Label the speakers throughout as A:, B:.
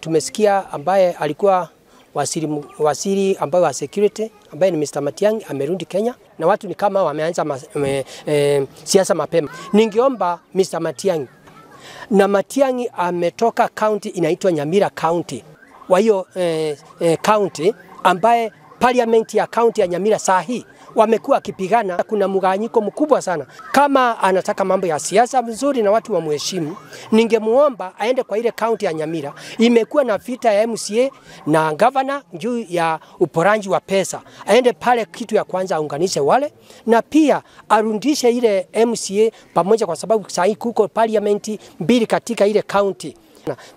A: Tumesikia ambaye alikuwa waziri ambaye wa security ambaye ni Mr. Matiang'i amerudi Kenya na watu ni kama wameanza siasa mapema. Ningeomba Mr. Matiang'i, na Matiang'i ametoka county inaitwa Nyamira County. Wa hiyo county ambaye parliament ya county ya Nyamira sahi wamekuwa akipigana, kuna mgawanyiko mkubwa sana. Kama anataka mambo ya siasa vizuri na watu wamheshimu, ningemuomba aende kwa ile county ya Nyamira. Imekuwa na vita ya MCA na governor juu ya uporanji wa pesa. Aende pale, kitu ya kwanza aunganishe wale, na pia arundishe ile MCA pamoja, kwa sababu sahi kuko parliament mbili katika ile county.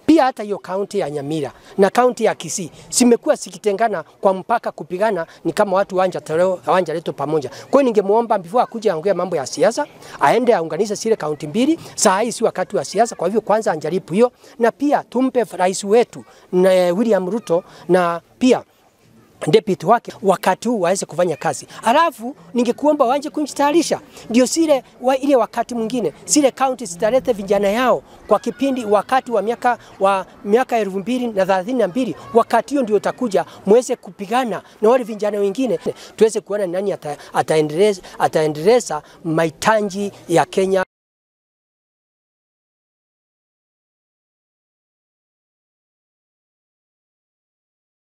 A: Pia hata hiyo county ya Nyamira na county ya Kisii simekuwa sikitengana kwa mpaka kupigana, ni kama watu wanja leto pamoja. Kwa hiyo ningemuomba before akuje aongea mambo ya siasa, aende aunganishe zile county mbili. Saa hii si wakati wa siasa, kwa hivyo kwanza anjaribu hiyo, na pia tumpe rais wetu na William Ruto na pia deputy wake wakati huu waweze kufanya kazi. Alafu ningekuomba waje kujitayarisha, ndio ile wakati mwingine zile county zitalete vijana yao kwa kipindi wakati wa miaka 2032, wakati hiyo ndio utakuja muweze kupigana na wale vijana wengine, tuweze kuona nani ataendeleza mahitaji ya Kenya.